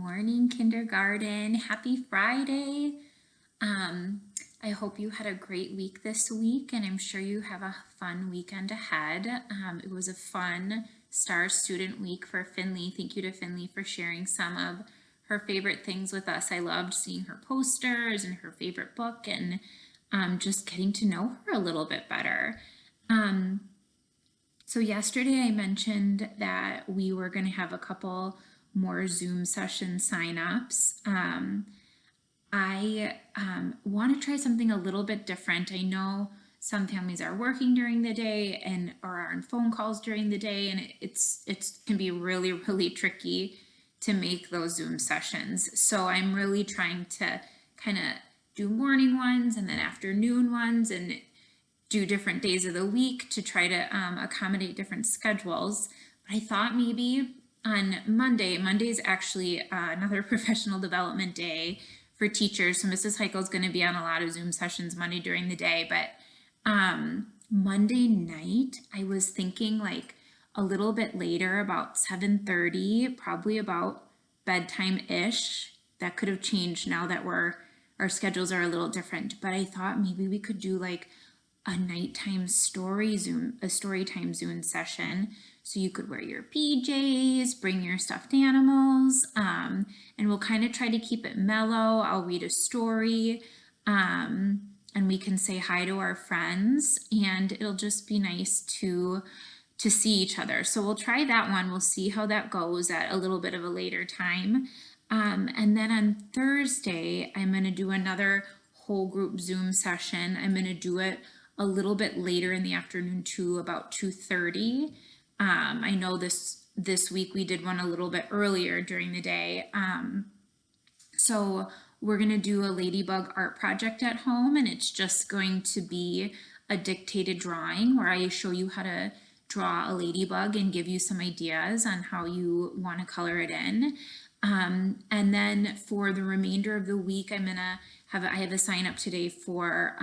morning, kindergarten. Happy Friday. I hope you had a great week this week, and I'm sure you have a fun weekend ahead. It was a fun Star Student Week for Finley. Thank you to Finley for sharing some of her favorite things with us. I loved seeing her posters and her favorite book and just getting to know her a little bit better. So yesterday I mentioned that we were going to have a couple more Zoom session signups. I want to try something a little bit different. I know some families are working during the day and or are on phone calls during the day, and it can be really tricky to make those Zoom sessions. So I'm really trying to kind of do morning ones and then afternoon ones and do different days of the week to try to accommodate different schedules. But I thought maybe on Monday is actually another professional development day for teachers. So Mrs. Heichel is going to be on a lot of Zoom sessions Monday during the day. But Monday night, I was thinking like a little bit later, about 7:30, probably about bedtime-ish. That could have changed now that our schedules are a little different. But I thought maybe we could do like a nighttime storytime Zoom session. So you could wear your PJs, bring your stuffed animals, and we'll kind of try to keep it mellow. I'll read a story, and we can say hi to our friends, and it'll just be nice to see each other. So we'll try that one. We'll see how that goes at a little bit of a later time. And then on Thursday, I'm going to do another whole group Zoom session. I'm going to do it a little bit later in the afternoon too, about 2:30. I know this week we did one a little bit earlier during the day. So we're going to do a ladybug art project at home, and it's just going to be a dictated drawing where I show you how to draw a ladybug and give you some ideas on how you want to color it in. And then for the remainder of the week, I have a sign up today for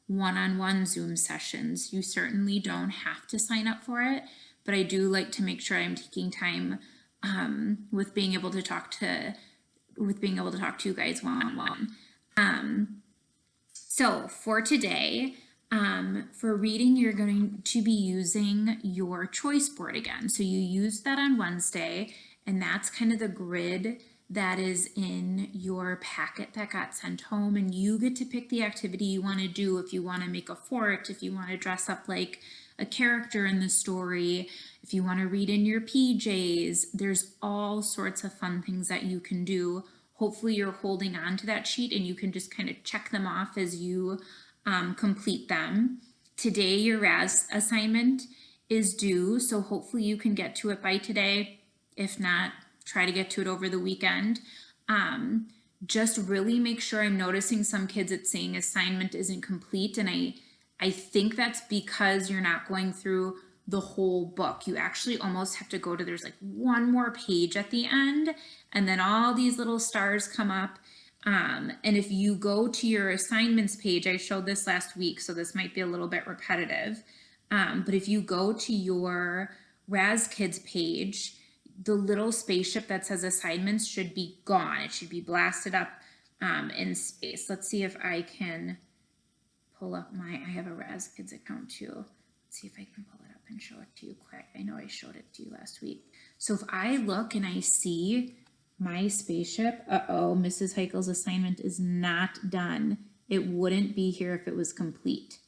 one-on-one Zoom sessions. You certainly don't have to sign up for it, but I do like to make sure I'm taking time with being able to talk to you guys one-on-one. So for today, for reading, you're going to be using your choice board again. So you used that on Wednesday, and that's kind of the grid that is in your packet that got sent home, and you get to pick the activity you want to do. If you want to make a fort, if you want to dress up like a character in the story, if you want to read in your PJs, there's all sorts of fun things that you can do. Hopefully you're holding on to that sheet and you can just kind of check them off as you complete them. Today your RAS assignment is due, so hopefully you can get to it by today. If not, try to get to it over the weekend. Just really make sure. I'm noticing some kids it's saying assignment isn't complete, and I think that's because you're not going through the whole book. You actually almost have to go to, there's like one more page at the end, and then all these little stars come up. And if you go to your assignments page, I showed this last week, so this might be a little bit repetitive, but if you go to your RAS Kids page, the little spaceship that says assignments should be gone. It should be blasted up in space. Let's see if I can pull up I have a RAS Kids account too. Let's see if I can pull it up and show it to you quick. I know I showed it to you last week. So if I look and I see my spaceship, Mrs. Heichel's assignment is not done. It wouldn't be here if it was complete.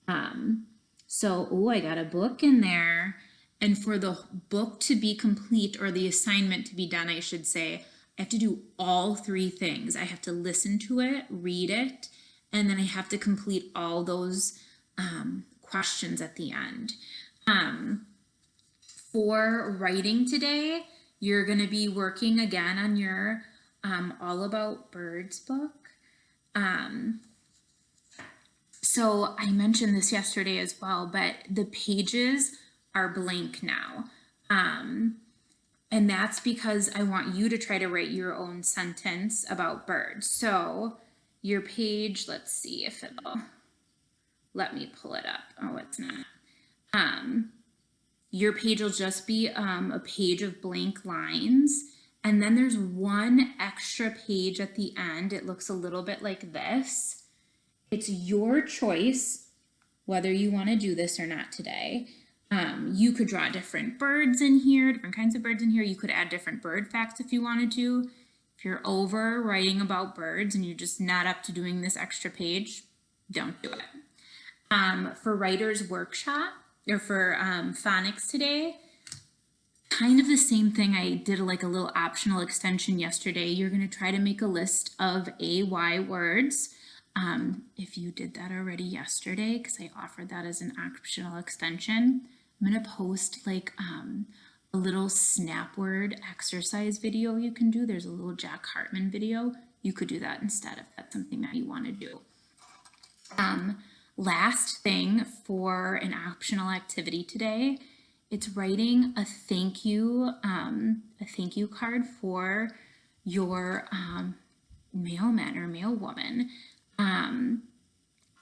I got a book in there. And for the book to be complete, or the assignment to be done, I should say, I have to do all three things. I have to listen to it, read it, and then I have to complete all those questions at the end. For writing today, you're going to be working again on your All About Birds book. So I mentioned this yesterday as well, but the pages are blank now. And that's because I want you to try to write your own sentence about birds. So your page, let's see if it'll let me pull it up. Oh, it's not. Your page will just be a page of blank lines, And then there's one extra page at the end. It looks a little bit like this. It's your choice whether you want to do this or not today. You could draw different birds in here, different kinds of birds in here. You could add different bird facts if you wanted to. If you're over writing about birds and you're just not up to doing this extra page, don't do it. For writer's workshop or for phonics today, kind of the same thing. I did like a little optional extension yesterday. You're going to try to make a list of AY words. If you did that already yesterday, because I offered that as an optional extension, I'm going to post like a little snap word exercise video you can do. There's a little Jack Hartman video. You could do that instead if that's something that you want to do. Last thing for an optional activity today, it's writing a thank you card for your mailman or mailwoman.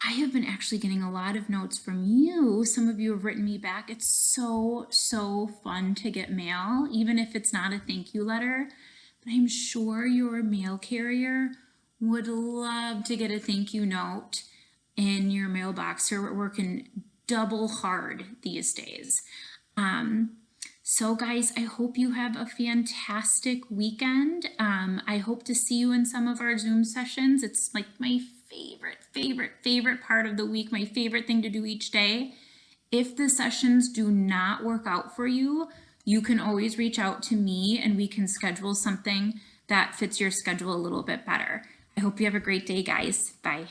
I have been actually getting a lot of notes from you. Some of you have written me back. It's so fun to get mail, even if it's not a thank you letter. But I'm sure your mail carrier would love to get a thank you note in your mailbox. So we're working double hard these days. So guys, I hope you have a fantastic weekend. I hope to see you in some of our Zoom sessions. It's like my favorite part of the week, my favorite thing to do each day. If the sessions do not work out for you, you can always reach out to me and we can schedule something that fits your schedule a little bit better. I hope you have a great day, guys. Bye.